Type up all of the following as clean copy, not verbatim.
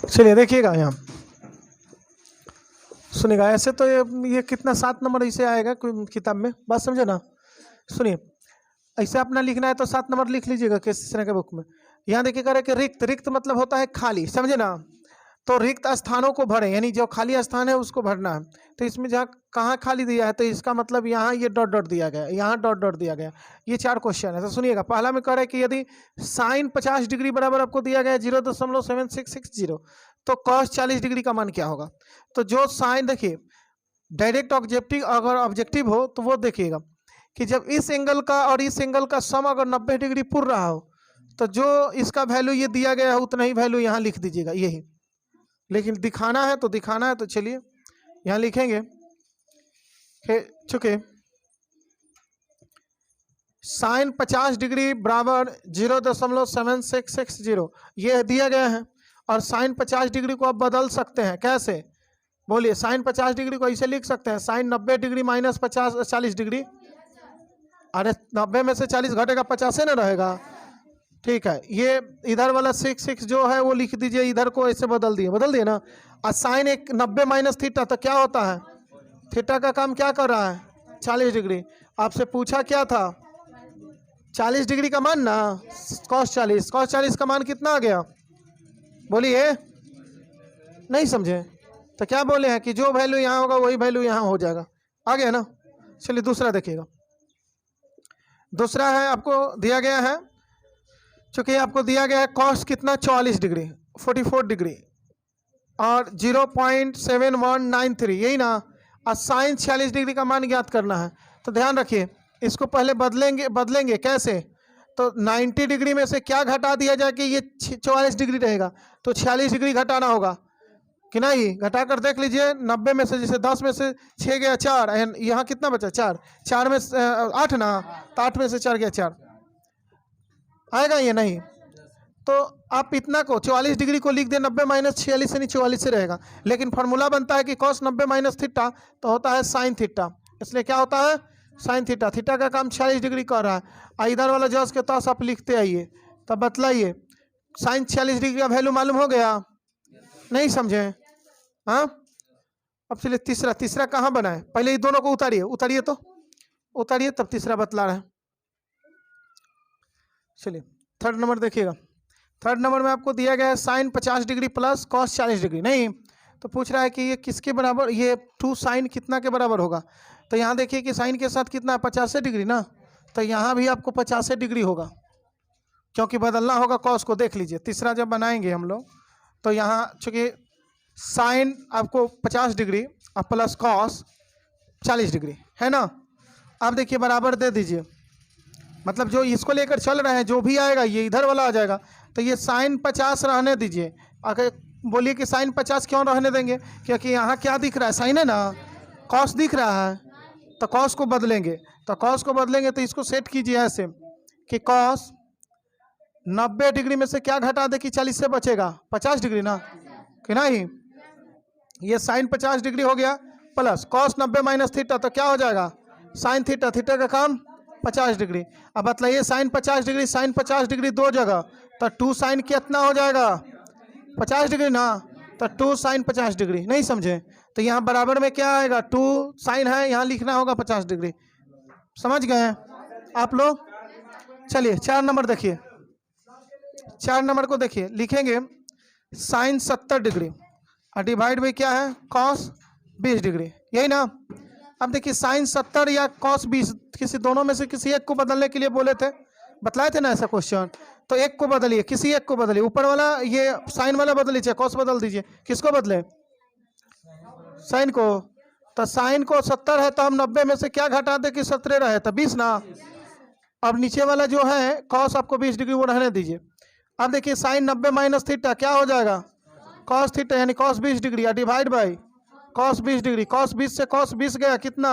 चलिए देखिएगा यहाँ, सुनिएगा। ऐसे तो ये कितना 7 नंबर इसे आएगा कोई किताब में, बात समझे ना। सुनिए, ऐसे अपना लिखना है तो 7 नंबर लिख लीजिएगा किस तरह के बुक में। यहाँ देखिए कह रहे कि रिक्त, रिक्त मतलब होता है खाली, समझे ना। तो रिक्त स्थानों को भरें, यानी जो खाली स्थान है उसको भरना है। तो इसमें जहाँ कहाँ खाली दिया है तो इसका मतलब यहाँ ये डॉट डॉट दिया गया, यहाँ डॉट डॉट दिया गया। ये 4 क्वेश्चन है। तो सुनिएगा, पहला में कह रहे हैं कि यदि साइन 50 डिग्री बराबर आपको दिया गया है 0.7660, तो कॉस 40 डिग्री का मान क्या होगा। तो जो साइन देखिए डायरेक्ट ऑब्जेक्टिव, अगर ऑब्जेक्टिव हो तो वो देखिएगा कि जब इस एंगल का और इस एंगल का सम अगर 90 डिग्री पूर्ण रहा हो तो जो इसका वैल्यू ये दिया गया है उतना ही वैल्यू यहाँ लिख दीजिएगा, यही। लेकिन दिखाना है तो दिखाना है तो चलिए यहाँ लिखेंगे कि चूंकि साइन 50 डिग्री बराबर 0.7660 ये दिया गया है, और साइन 50 डिग्री को आप बदल सकते हैं। कैसे बोलिए, साइन 50 डिग्री को ऐसे लिख सकते हैं, साइन 90 डिग्री माइनस 40 डिग्री। अरे 90 में से 40 घटेगा, 50 ना रहेगा। ठीक है, ये इधर वाला 6 जो है वो लिख दीजिए, इधर को ऐसे बदल दिए ना। और साइन 90 माइनस थीटा तो क्या होता है, थीटा का काम क्या कर रहा है 40 डिग्री। आपसे पूछा क्या था 40 डिग्री का मान ना, कॉस 40 का मान कितना आ गया बोलिए, नहीं समझे तो क्या बोले हैं कि जो वैल्यू यहाँ होगा वही वैल्यू यहाँ हो जाएगा, आ गया ना। चलिए दूसरा देखिएगा। दूसरा है आपको दिया गया है, चूंकि आपको दिया गया है कॉस कितना 44 डिग्री 44 डिग्री और 0.7193, यही ना। और साइन 46 डिग्री का मान ज्ञात करना है। तो ध्यान रखिए, इसको पहले बदलेंगे कैसे, तो 90 डिग्री में से क्या घटा दिया जाए कि ये 44 डिग्री रहेगा, तो 46 डिग्री घटाना होगा कि नहीं। घटा कर देख लीजिए, 90 में से जैसे 10 में से 6 गया 4, यहाँ कितना बचा 4 में 8 ना, तो 8 में से 4 गया 4, आएगा ये नहीं। तो आप इतना को 44 डिग्री को लिख दे, 90 माइनस 46 से नहीं 44 से रहेगा। लेकिन फार्मूला बनता है कि कॉस 90 माइनस थीटा तो होता है साइन थीटा, इसलिए क्या होता है साइन थीटा। थीटा का काम 46 डिग्री कर रहा है। इधर वाला जस के तस आप लिखते आइए, तब बतलाइए साइन 46 डिग्री का वैल्यू मालूम हो गया, नहीं समझे। हाँ, अब चलिए तीसरा कहाँ बना है, पहले ये दोनों को उतारिए तो उतारिए, तब तीसरा बतला रहे हैं। चलिए थर्ड नंबर देखिएगा। थर्ड नंबर में आपको दिया गया है sine 50 degree plus cos 40 degree, नहीं तो पूछ रहा है कि ये किसके बराबर, ये 2 साइन कितना के बराबर होगा। तो यहाँ देखिए कि साइन के साथ कितना है 50 डिग्री ना, तो यहाँ भी आपको 50 डिग्री होगा, क्योंकि बदलना होगा कॉस को। देख लीजिए तीसरा जब बनाएंगे हम लोग, तो यहाँ चूँकि साइन आपको 50 डिग्री और प्लस कॉस 40 डिग्री है ना। आप देखिए बराबर दे दीजिए, मतलब जो इसको लेकर चल रहे हैं जो भी आएगा ये इधर वाला आ जाएगा। तो ये साइन 50 रहने दीजिए। अगर बोलिए कि साइन 50 क्यों रहने देंगे, क्योंकि यहाँ क्या दिख रहा है, साइन है ना, कॉस दिख रहा है, तो कॉस को बदलेंगे। तो कॉस को बदलेंगे तो इसको सेट कीजिए ऐसे कि कॉस 90 डिग्री में से क्या घटा दे कि 40 से बचेगा 50 डिग्री ना, कि नहीं। ये साइन 50 डिग्री हो गया प्लस कॉस 90 माइनस थीटा, तो क्या हो जाएगा साइन थीटा। थीटा का काम 50 डिग्री। अब बतलाइए साइन 50 डिग्री साइन 50 डिग्री दो जगह, तो 2 साइन कितना हो जाएगा 50 डिग्री ना, तो 2 साइन 50 डिग्री, नहीं समझे। तो यहाँ बराबर में क्या आएगा 2 साइन है, यहाँ लिखना होगा 50 डिग्री। समझ गए हैं आप लोग। चलिए 4 नंबर देखिए। 4 नंबर को देखिए, लिखेंगे साइन 70 डिग्री और डिवाइड में क्या है कॉस 20 डिग्री, यही ना। अब देखिए साइन 70 या कॉस 20, किसी दोनों में से किसी एक को बदलने के लिए बोले थे, बतलाए थे ना ऐसा क्वेश्चन। तो एक को बदलिए, किसी एक को बदलिए, ऊपर वाला ये साइन वाला बदल लीजिए, कॉस बदल दीजिए। किसको बदले, साइन को। तो साइन को 70 है, तो हम 90 में से क्या घटा दे कि 17 रहे, तो 20 ना। अब नीचे वाला जो है कॉस आपको 20 डिग्री वो रहने दीजिए। अब देखिए साइन 90 माइनस थीटा क्या हो जाएगा कॉस थीटा, यानी कॉस 20 डिग्री या divide by cos 20 degree. Cos 20 से कॉस 20 गया कितना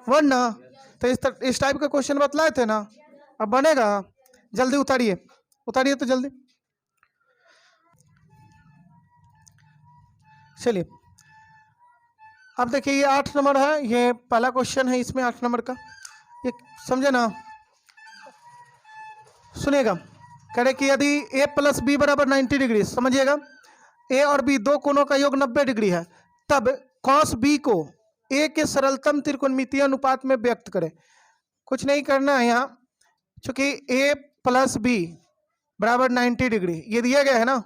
1 ना। तो इस टाइप का क्वेश्चन बतलाए थे ना। अब बनेगा, जल्दी उतारिए तो जल्दी। चलिए अब देखिए ये 8 नंबर है, ये पहला क्वेश्चन है इसमें 8 नंबर का, ये समझे ना। सुनिएगा, कह रहे कि यदि a प्लस बी बराबर 90 डिग्री, समझिएगा ए और बी दो कोणों का योग 90 डिग्री है, तब कॉस बी को ए के सरलतम त्रिकोणमितीय अनुपात में व्यक्त करें। कुछ नहीं करना है यहाँ, चूंकि ए प्लस बी बराबर 90 डिग्री ये दिया गया है ना।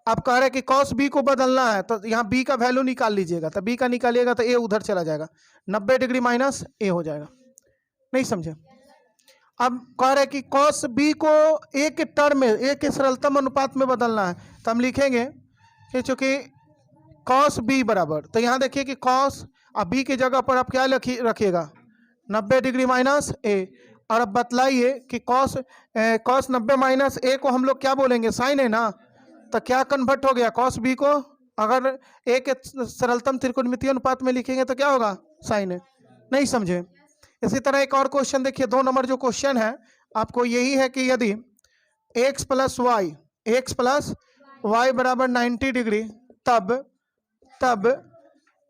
आप कह रहे हैं कि कॉस बी को बदलना है, तो यहाँ बी का वैल्यू निकाल लीजिएगा, तो बी का निकालिएगा तो ए उधर चला जाएगा, 90 डिग्री माइनस ए हो जाएगा। नहीं समझे? अब कह रहे हैं कि कॉस बी को ए के टर्म में, ए के सरलतम अनुपात में बदलना है, तो हम लिखेंगे कि चूंकि कॉस बी बराबर, तो यहाँ देखिए कि कॉस, अब बी की जगह पर आप क्या रखिएगा 90 डिग्री माइनस ए। और अब बतलाइए कि कॉस 90 माइनस ए को हम लोग क्या बोलेंगे, साइन है ना, तो क्या कन्वर्ट हो गया कॉस बी को, अगर ए के सरलतम त्रिकोणमितीय अनुपात में लिखेंगे तो क्या होगा, साइन है। नहीं समझे? इसी तरह एक और क्वेश्चन देखिए, 2 नंबर जो क्वेश्चन है आपको यही है कि यदि x प्लस वाई बराबर 90 डिग्री, तब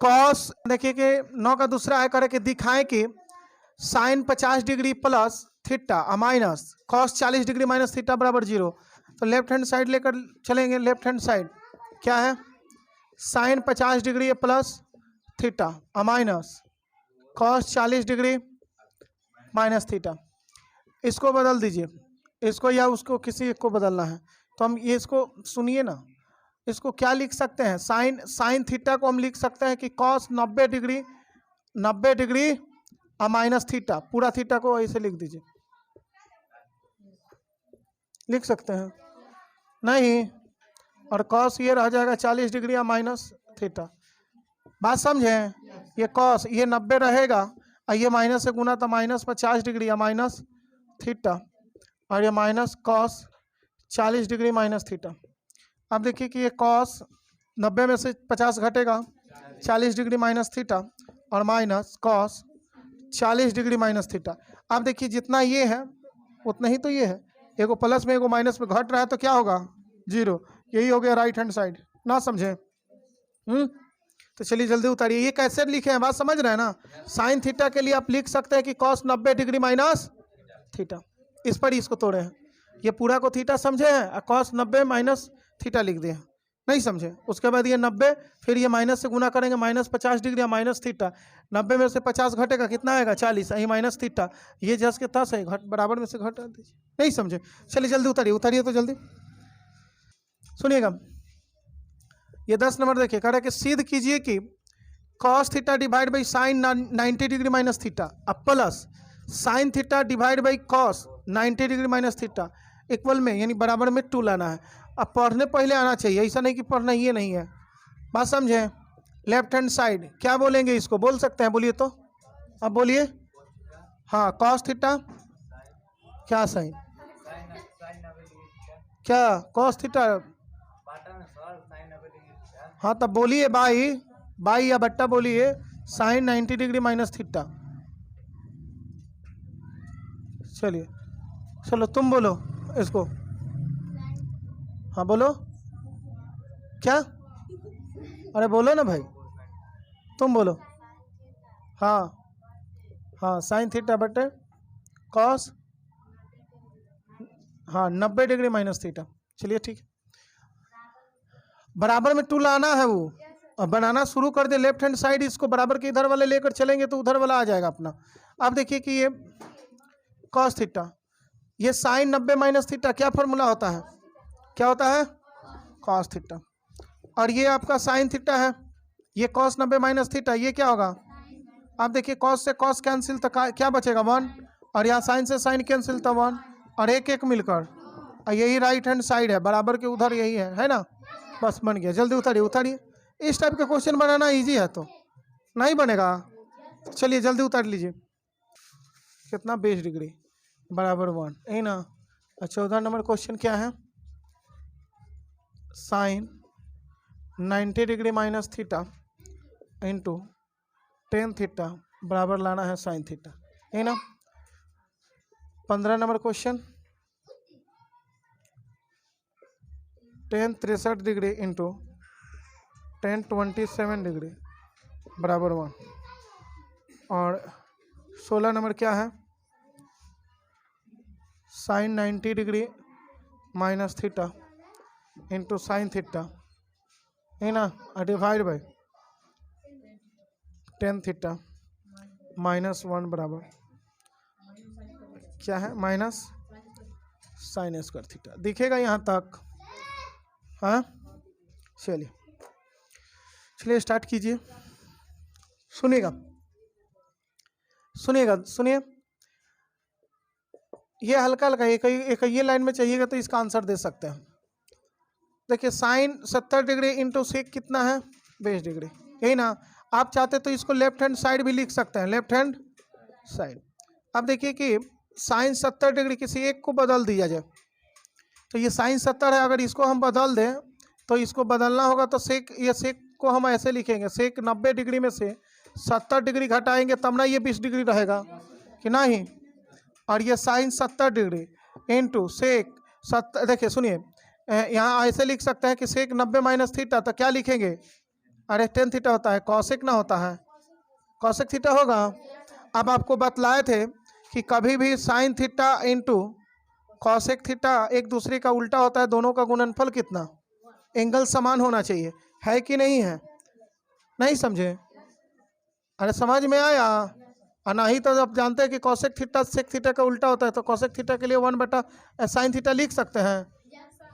कॉस, देखिए कि 9 का दूसरा है, करे कि दिखाएं कि sine 50 degree plus theta minus cos 40 degree minus theta बराबर 0। तो लेफ्ट हैंड साइड लेकर चलेंगे। लेफ्ट हैंड साइड क्या है, sine 50 degree plus theta minus cos 40 degree minus theta. इसको बदल दीजिए, इसको या उसको किसी एक को बदलना है, तो हम ये इसको सुनिए ना, इसको क्या लिख सकते हैं, साइन थीटा को हम लिख सकते हैं कि कॉस 90 डिग्री माइनस थीटा, पूरा थीटा को ऐसे लिख दीजिए, लिख सकते हैं नहीं, और कॉस ये रह जाएगा 40 डिग्री माइनस थीटा। बात समझें? ये कॉस ये 90 रहेगा और ये माइनस से गुना तो माइनस 50 डिग्री या माइनस थीटा, और ये minus cos 40 degree minus theta. अब देखिए कि ये कॉस 90 में से 50 घटेगा, 40 डिग्री माइनस थीटा और minus cos 40 degree minus theta. अब देखिए जितना ये है उतना ही तो ये है, एगो प्लस में एगो माइनस में घट रहा है तो क्या होगा, 0। यही हो गया राइट हैंड साइड। ना समझे? तो चलिए जल्दी उतारिए। ये कैसे लिखे हैं, बात समझ रहे हैं ना। साइन थीटा के लिए आप लिख सकते हैं कि कॉस 90 डिग्री माइनस थीटा, इस पर ही इसको तोड़े हैं, ये पूरा को थीटा समझे हैं और कॉस 90 माइनस थीटा लिख दिए। नहीं समझे? उसके बाद ये 90 फिर ये माइनस से गुना करेंगे, माइनस 50 डिग्री माइनस थीटा, 90 में से 50 घटेगा कितना आएगा, 40, यही माइनस थीटा, ये जस के तस है, घट बराबर में से घटा दीजिए। नहीं समझे? चलिए जल्दी उतारिए तो जल्दी सुनिएगा। ये 10 नंबर देखिए, कह रहा है कि सिद्ध कीजिए कि cos theta divide by sine 90 degree minus theta अब plus sine theta divide by cos 90 degree minus theta equal में, यानी बराबर में 2 लाना है। अब पढ़ने पहले आना चाहिए, ऐसा नहीं कि पढ़ना ये नहीं है। बात समझे? लेफ्ट हैंड साइड क्या बोलेंगे, इसको बोल सकते हैं, बोलिए तो, अब बोलिए। हाँ, कॉस थीटा क्या साइन, क्या कॉस थीटा, हाँ तब बोलिए बाई या बट्टा बोलिए, साइन 90 डिग्री माइनस थीटा। चलिए चलो तुम बोलो इसको, हाँ बोलो क्या, अरे बोलो ना भाई, तुम बोलो। हाँ साइन थीटा बटे कॉस, हाँ 90 डिग्री माइनस थीटा। चलिए ठीक है, बराबर में 2 लाना है वो, और बनाना शुरू कर दे लेफ्ट हैंड साइड, इसको बराबर के इधर वाले लेकर चलेंगे तो उधर वाला आ जाएगा अपना। अब देखिए कि ये कॉस थीटा, ये साइन 90 माइनस थीटा क्या फॉर्मूला होता है, क्या होता है, कॉस थीटा, और ये आपका साइन थीटा है, ये कॉस 90 माइनस थीटा, ये क्या होगा, आप देखिए कॉस से कॉस कैंसिल तो क्या बचेगा 1, और यहाँ साइन से साइन कैंसिल तो 1, और एक मिलकर, और यही राइट हैंड साइड है, बराबर के उधर यही है ना, बस बन गया। जल्दी उतारिए। इस टाइप का क्वेश्चन बनाना इजी है, तो नहीं बनेगा। चलिए जल्दी उतार लीजिए। कितना 20 डिग्री बराबर 1, यही ना। 14 नंबर क्वेश्चन क्या है, sine 90 degree minus theta into tan theta बराबर लाना है साइन थीटा, यही ना। 15 number question, tan 63 degree into tan 27 degree बराबर 1, और 16 नंबर क्या है, sine 90 degree minus theta into sine theta है ना, डिवाइड बाई टेन थीटा -1 बराबर क्या है, माइनस साइन स्क्वायर थीटा। दिखेगा यहाँ तक? हाँ चलिए स्टार्ट कीजिए। सुनिएगा सुनिए, ये हल्का हल्का एक ये लाइन में चाहिएगा तो इसका आंसर दे सकते हैं। देखिए साइन 70 डिग्री इंटू सेक कितना है, 20 डिग्री, यही ना। आप चाहते तो इसको लेफ्ट हैंड साइड भी लिख सकते हैं, लेफ्ट हैंड साइड। अब देखिए कि साइन 70 डिग्री किसी एक को बदल दिया जाए, तो ये साइन 70 है, अगर इसको हम बदल दें तो इसको बदलना होगा तो सेक, ये सेक को हम ऐसे लिखेंगे, सेक 90 डिग्री में से 70 डिग्री घटाएंगे तब ना ये 20 डिग्री रहेगा कि नहीं। और ये साइन 70 डिग्री इंटू सेक 70, देखिए सुनिए यहाँ ऐसे लिख सकते हैं कि सेक 90 माइनस थीटा, तो क्या लिखेंगे, अरे टेन थीटा होता है, कॉसेक ना होता है, कॉसेक थीटा होगा। अब आपको बतलाए थे कि कभी भी sine theta into cosec theta एक दूसरे का उल्टा होता है, दोनों का गुणनफल कितना, एंगल समान होना चाहिए, है कि नहीं है, नहीं समझे, अरे समझ में आया। और नहीं तो आप जानते हैं कि कॉसेक थीटा सेक थीटा का उल्टा होता है, तो कॉसेक थीटा के लिए 1/, साइन थीटा लिख सकते हैं,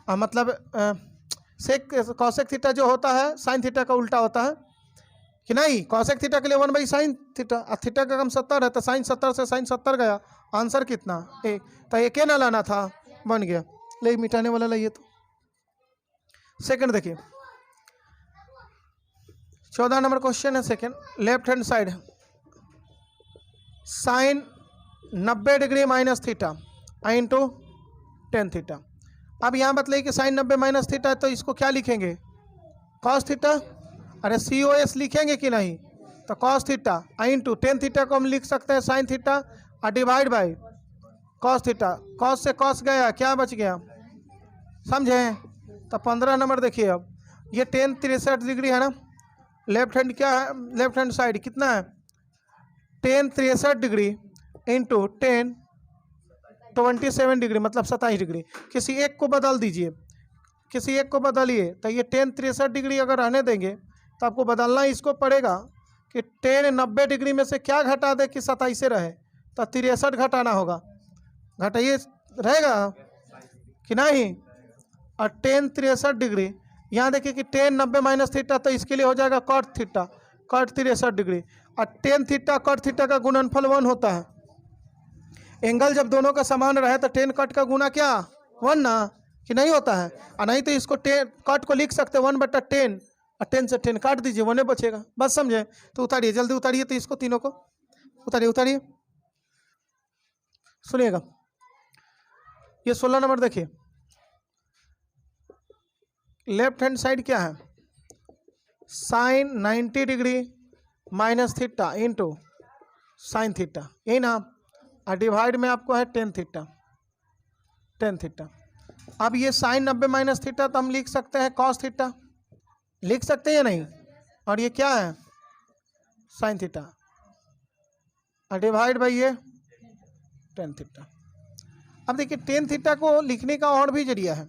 मतलब सेक कॉसेक थीटा जो होता है साइन थीटा का उल्टा होता है कि नहीं। कॉसेक थीटा के लिए 1/साइन थीटा, थीटा का कम 70 है तो साइन 70 से साइन 70 गया, आंसर कितना, एक, तो एक ना लाना था, बन गया, ले मिटाने वाला लाइए। तो सेकंड देखिए 14 नंबर क्वेश्चन है, second, left hand side sine 90 degree minus theta into tan theta. अब यहाँ बतलाइए कि साइन 90 माइनस थीटा है तो इसको क्या लिखेंगे, कॉस थीटा, अरे COS लिखेंगे कि नहीं, तो cos theta into tan theta को हम लिख सकते हैं साइन थीटा और divide by cos theta, cos से कॉस गया, क्या बच गया, समझे। तो 15 नंबर देखिए, अब ये टेन 63 डिग्री है ना, लेफ्ट हैंड क्या है, लेफ्ट हैंड साइड कितना है, ten 63 degree into tan 27 degree मतलब 27 डिग्री। किसी एक को बदल दीजिए, किसी एक को बदलिए, तो ये टेन 63 डिग्री अगर रहने देंगे तो आपको बदलना इसको पड़ेगा कि टेन 90 डिग्री में से क्या घटा दे कि 27 रहे, तो 63 घटाना होगा, घटाइए रहेगा कि नहीं। और टेन 63 डिग्री, यहाँ देखिए कि टेन 90 माइनस थीटा, तो इसके लिए हो जाएगा कॉट थीटा, कॉट 63 डिग्री, और टेन थीटा कॉट थीटा का गुणनफल 1 होता है। एंगल जब दोनों का समान रहे तो टेन कट का गुना क्या, 1 ना, कि नहीं होता है। और नहीं तो इसको टेन कट को लिख सकते 1/10, और 10 से 10 काट दीजिए, 1 बचेगा, बस समझे। तो उतारिए, जल्दी उतारिए, तो इसको तीनों को उतारिए। सुनिएगा ये 16 नंबर देखिए, लेफ्ट हैंड साइड क्या है, sine 90 degree minus theta into sine theta, यही ना, और डिवाइड में आपको है टेन थीटा। अब ये साइन 90 माइनस थीटा तो हम लिख सकते हैं कॉस थीटा, लिख सकते हैं या नहीं, और ये क्या है साइन थीटा, और डिवाइड बाई ये टेन थीटा। अब देखिए टेन थीटा को लिखने का और भी जरिया है,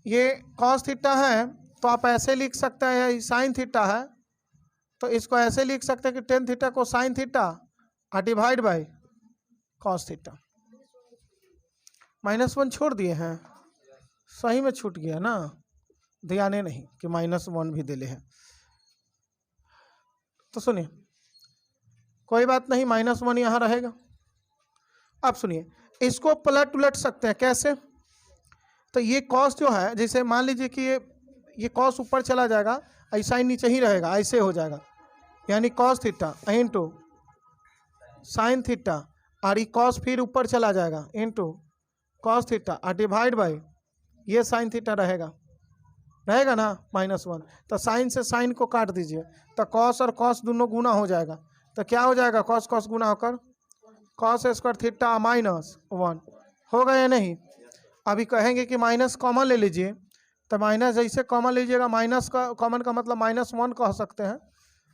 ये कॉस थीटा है तो आप ऐसे लिख सकते हैं, ये साइन थीटा है तो इसको ऐसे लिख सकते हैं कि टेन थीटा को साइन थीटा और डिवाइड बाई कॉस थीटा। -1 छोड़ दिए हैं, सही में छूट गया ना, ध्यान नहीं कि -1 भी दिले हैं। तो सुनिए कोई बात नहीं, -1 यहाँ रहेगा। अब सुनिए इसको पलट उलट सकते हैं, कैसे, तो ये कॉस जो है, जैसे मान लीजिए कि ये कॉस ऊपर चला जाएगा, ऐसा ही नीचे ही रहेगा, ऐसे हो जाएगा, यानी cos theta into sine theta, और ये कॉस फिर ऊपर चला जाएगा इंटू कॉस थीटा और डिवाइड बाई ये साइन थीटा रहेगा ना -1। तो साइन से साइन को काट दीजिए, तो कॉस और कॉस दोनों गुना हो जाएगा, तो क्या हो जाएगा, कॉस कॉस गुना होकर कॉस स्क्वायर थीटा -1 होगा या नहीं। अभी कहेंगे कि माइनस कॉमन ले लीजिए, तो माइनस जैसे कॉमन लीजिएगा, माइनस का कॉमन का मतलब -1 कह सकते हैं,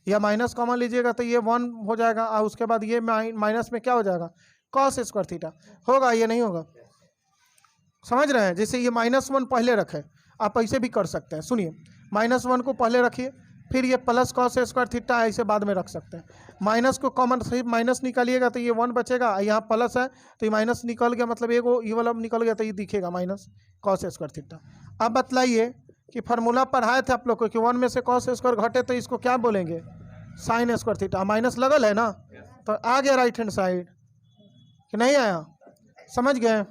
या माइनस कॉमन लीजिएगा तो ये 1 हो जाएगा, और उसके बाद ये माइनस में क्या हो जाएगा, कॉस स्क्वायर थीटा होगा, ये नहीं होगा, समझ रहे हैं। जैसे ये -1 पहले रखे आप ऐसे भी कर सकते हैं। सुनिए, -1 को पहले रखिए, फिर ये प्लस कॉस स्क्वायर थीटा ऐसे बाद में रख सकते हैं। माइनस को कॉमन सही माइनस निकालिएगा तो ये 1 बचेगा, यहाँ प्लस है तो ये माइनस निकल गया, मतलब ये वाला निकल गया तो ये दिखेगा माइनस कॉस स्क्वायर थीटा। अब बतलाइए कि फार्मूला पढ़ाए थे आप लोग को कि 1 में से कॉस स्क्वायर घटे तो इसको क्या बोलेंगे, साइन स्क्वायर थीटा। माइनस लगल है ना, तो आ गया राइट हैंड साइड कि नहीं आया, समझ गए।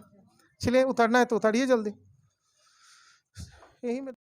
चलिए उतरना है तो उतरिए जल्दी, यही में